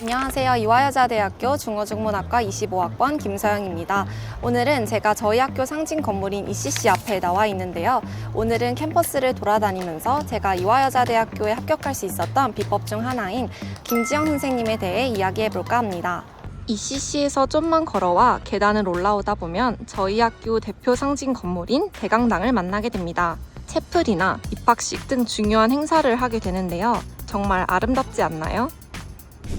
안녕하세요. 이화여자대학교 중어중문학과 25학번 김서영입니다. 오늘은 제가 저희 학교 상징 건물인 ECC 앞에 나와 있는데요. 오늘은 캠퍼스를 돌아다니면서 제가 이화여자대학교에 합격할 수 있었던 비법 중 하나인 김지영 선생님에 대해 이야기해볼까 합니다. ECC에서 좀만 걸어와 계단을 올라오다 보면 저희 학교 대표 상징 건물인 대강당을 만나게 됩니다. 채플이나 입학식 등 중요한 행사를 하게 되는데요. 정말 아름답지 않나요?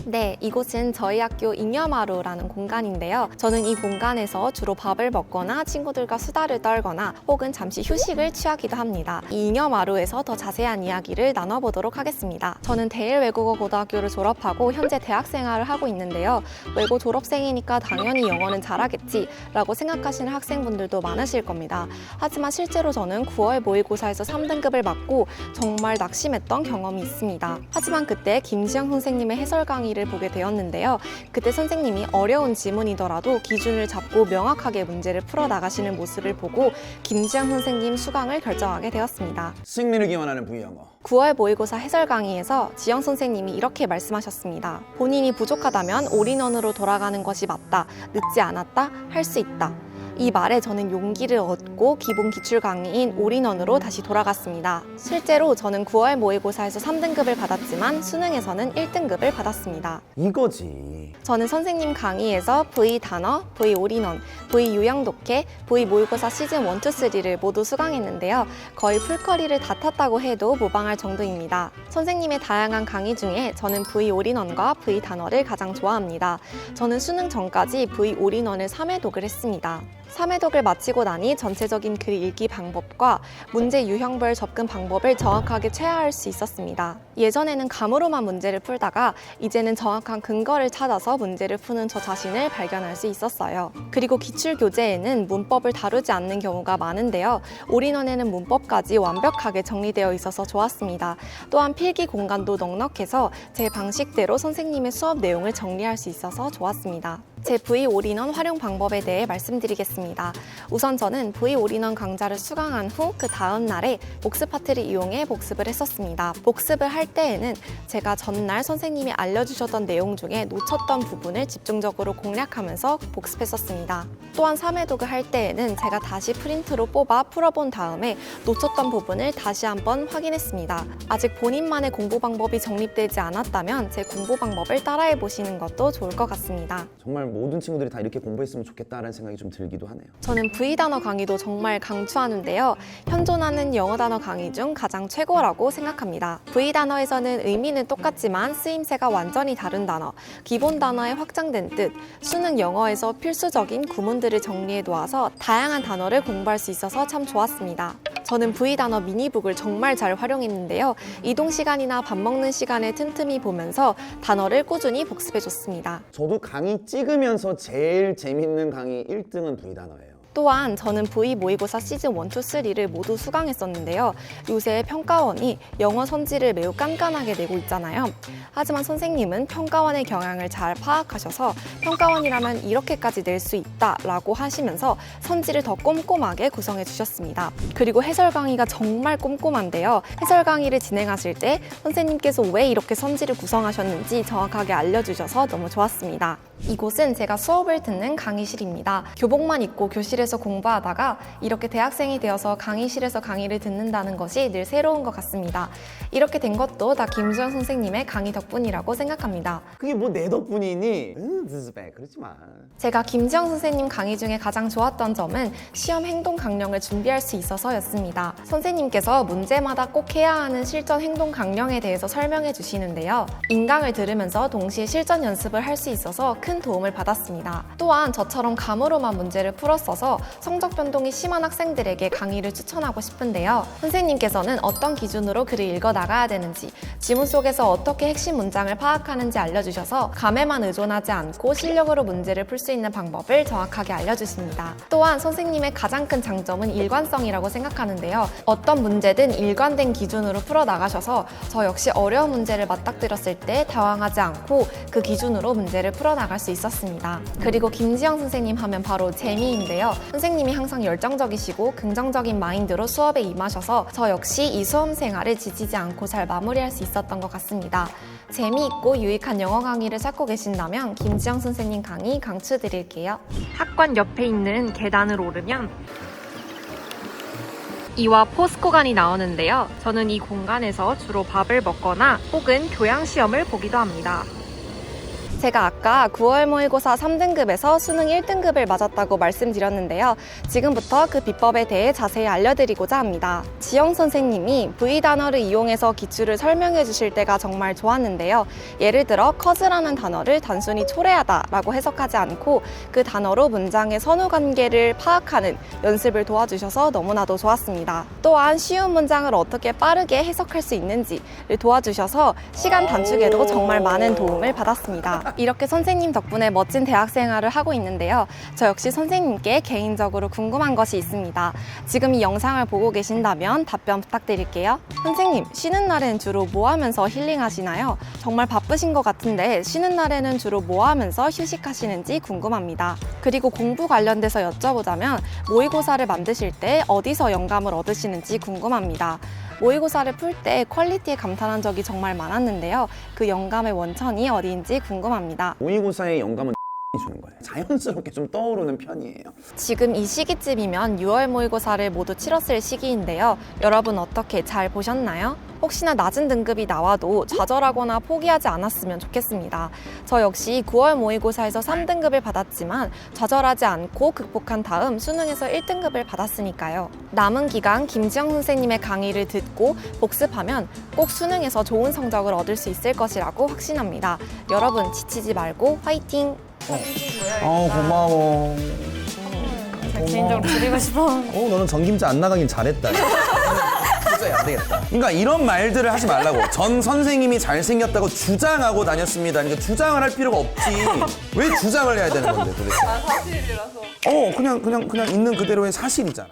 네, 이곳은 저희 학교 잉여마루라는 공간인데요. 저는 이 공간에서 주로 밥을 먹거나 친구들과 수다를 떨거나 혹은 잠시 휴식을 취하기도 합니다. 이 잉여마루에서 더 자세한 이야기를 나눠보도록 하겠습니다. 저는 대일외국어고등학교를 졸업하고 현재 대학 생활을 하고 있는데요. 외고 졸업생이니까 당연히 영어는 잘하겠지 라고 생각하시는 학생분들도 많으실 겁니다. 하지만 실제로 저는 9월 모의고사에서 3등급을 맞고 정말 낙심했던 경험이 있습니다. 하지만 그때 김지영 선생님의 해설 강의를 보게 되었는데요. 그때 선생님이 어려운 지문이더라도 기준을 잡고 명확하게 문제를 풀어 나가시는 모습을 보고 김지영 선생님 수강을 결정하게 되었습니다. 승리를 기원하는 V영어. 9월 모의고사 해설 강의에서 지영 선생님이 이렇게 말씀하셨습니다. 본인이 부족하다면 올인원으로 돌아가는 것이 맞다. 늦지 않았다. 할 수 있다. 이 말에 저는 용기를 얻고 기본 기출 강의인 올인원으로 다시 돌아갔습니다. 실제로 저는 9월 모의고사에서 3등급을 받았지만 수능에서는 1등급을 받았습니다. 이거지. 저는 선생님 강의에서 V 단어, V 올인원, V 요양독해, V 모의고사 시즌 1, 2, 3를 모두 수강했는데요. 거의 풀커리를 다 탔다고 해도 무방할 정도입니다. 선생님의 다양한 강의 중에 저는 V 올인원과 V 단어를 가장 좋아합니다. 저는 수능 전까지 V 올인원을 3회독을 했습니다. 3회독을 마치고 나니 전체적인 글 읽기 방법과 문제 유형별 접근 방법을 정확하게 체화할 수 있었습니다. 예전에는 감으로만 문제를 풀다가 이제는 정확한 근거를 찾아서 문제를 푸는 저 자신을 발견할 수 있었어요. 그리고 기출 교재에는 문법을 다루지 않는 경우가 많은데요. 올인원에는 문법까지 완벽하게 정리되어 있어서 좋았습니다. 또한 필기 공간도 넉넉해서 제 방식대로 선생님의 수업 내용을 정리할 수 있어서 좋았습니다. 제 V 올인원 활용 방법에 대해 말씀드리겠습니다. 우선 저는 V 올인원 강좌를 수강한 후 그 다음 날에 복습 파트를 이용해 복습을 했었습니다. 복습을 할 때에는 제가 전날 선생님이 알려주셨던 내용 중에 놓쳤던 부분을 집중적으로 공략하면서 복습했었습니다. 또한 3회독을 할 때에는 제가 다시 프린트로 뽑아 풀어본 다음에 놓쳤던 부분을 다시 한번 확인했습니다. 아직 본인만의 공부 방법이 정립되지 않았다면 제 공부 방법을 따라해 보시는 것도 좋을 것 같습니다. 정말 모든 친구들이 다 이렇게 공부했으면 좋겠다라는 생각이 좀 들기도 하네요. 저는 V 단어 강의도 정말 강추하는데요. 현존하는 영어 단어 강의 중 가장 최고라고 생각합니다. V 단어에서는 의미는 똑같지만 쓰임새가 완전히 다른 단어, 기본 단어의 확장된 뜻, 수능 영어에서 필수적인 구문들을 정리해 놓아서 다양한 단어를 공부할 수 있어서 참 좋았습니다. 저는 V 단어 미니북을 정말 잘 활용했는데요. 이동 시간이나 밥 먹는 시간에 틈틈이 보면서 단어를 꾸준히 복습해줬습니다. 저도 강의 찍으면서 제일 재밌는 강의 1등은 V단어예요. 또한 저는 V 모의고사 시즌 1, 2, 3를 모두 수강했었는데요. 요새 평가원이 영어 선지를 매우 깐깐하게 내고 있잖아요. 하지만 선생님은 평가원의 경향을 잘 파악하셔서 평가원이라면 이렇게까지 낼 수 있다라고 하시면서 선지를 더 꼼꼼하게 구성해 주셨습니다. 그리고 해설 강의가 정말 꼼꼼한데요. 해설 강의를 진행하실 때 선생님께서 왜 이렇게 선지를 구성하셨는지 정확하게 알려주셔서 너무 좋았습니다. 이곳은 제가 수업을 듣는 강의실입니다. 교복만 입고 교실에서 공부하다가 이렇게 대학생이 되어서 강의실에서 강의를 듣는다는 것이 늘 새로운 것 같습니다. 이렇게 된 것도 다 김지영 선생님의 강의 덕분이라고 생각합니다. 그게 뭐 내 덕분이니? 그러지 마. 제가 김지영 선생님 강의 중에 가장 좋았던 점은 시험 행동 강령을 준비할 수 있어서였습니다. 선생님께서 문제마다 꼭 해야 하는 실전 행동 강령에 대해서 설명해 주시는데요. 인강을 들으면서 동시에 실전 연습을 할 수 있어서 큰 도움을 받았습니다. 또한 저처럼 감으로만 문제를 풀었어서 성적 변동이 심한 학생들에게 강의를 추천하고 싶은데요. 선생님께서는 어떤 기준으로 글을 읽어 나가야 되는지, 지문 속에서 어떻게 핵심 문장을 파악하는지 알려주셔서 감에만 의존하지 않고 실력으로 문제를 풀 수 있는 방법을 정확하게 알려주십니다. 또한 선생님의 가장 큰 장점은 일관성이라고 생각하는데요. 어떤 문제든 일관된 기준으로 풀어 나가셔서 저 역시 어려운 문제를 맞닥뜨렸을 때 당황하지 않고 그 기준으로 문제를 풀어 나갈 나갈 수 있었습니다. 그리고 김지영 선생님 하면 바로 재미인데요. 선생님이 항상 열정적이시고 긍정적인 마인드로 수업에 임하셔서 저 역시 이 수험 생활을 지치지 않고 잘 마무리할 수 있었던 것 같습니다. 재미있고 유익한 영어 강의를 찾고 계신다면 김지영 선생님 강의 강추드릴게요. 학관 옆에 있는 계단을 오르면 이와 포스코관이 나오는데요. 저는 이 공간에서 주로 밥을 먹거나 혹은 교양시험을 보기도 합니다. 제가 아까 9월 모의고사 3등급에서 수능 1등급을 맞았다고 말씀드렸는데요. 지금부터 그 비법에 대해 자세히 알려드리고자 합니다. 지영 선생님이 V 단어를 이용해서 기출을 설명해 주실 때가 정말 좋았는데요. 예를 들어 커즈라는 단어를 단순히 초래하다라고 해석하지 않고 그 단어로 문장의 선후 관계를 파악하는 연습을 도와주셔서 너무나도 좋았습니다. 또한 쉬운 문장을 어떻게 빠르게 해석할 수 있는지를 도와주셔서 시간 단축에도 정말 많은 도움을 받았습니다. 이렇게 선생님 덕분에 멋진 대학 생활을 하고 있는데요. 저 역시 선생님께 개인적으로 궁금한 것이 있습니다. 지금 이 영상을 보고 계신다면 답변 부탁드릴게요. 선생님, 쉬는 날엔 주로 뭐 하면서 힐링하시나요? 정말 바쁘신 것 같은데 쉬는 날에는 주로 뭐 하면서 휴식하시는지 궁금합니다. 그리고 공부 관련돼서 여쭤보자면 모의고사를 만드실 때 어디서 영감을 얻으시는지 궁금합니다. 모의고사를 풀 때 퀄리티에 감탄한 적이 정말 많았는데요. 그 영감의 원천이 어디인지 궁금합니다. 모의고사의 영감은 주는 거예요. 자연스럽게 좀 떠오르는 편이에요. 지금 이 시기쯤이면 6월 모의고사를 모두 치렀을 시기인데요. 여러분 어떻게 잘 보셨나요? 혹시나 낮은 등급이 나와도 좌절하거나 포기하지 않았으면 좋겠습니다. 저 역시 9월 모의고사에서 3등급을 받았지만 좌절하지 않고 극복한 다음 수능에서 1등급을 받았으니까요. 남은 기간 김지영 선생님의 강의를 듣고 복습하면 꼭 수능에서 좋은 성적을 얻을 수 있을 것이라고 확신합니다. 여러분 지치지 말고 화이팅! 고마워. 제가 개인적으로 드리고 싶어. 너는 전김치 안 나가긴 잘했다. 도저히 안 되겠다. 그러니까 이런 말들을 하지 말라고. 전 선생님이 잘생겼다고 주장하고 다녔습니다. 그러니까 주장을 할 필요가 없지. 왜 주장을 해야 되는 건데 도대체? 사실이라서. 그냥 있는 그대로의 사실이잖아.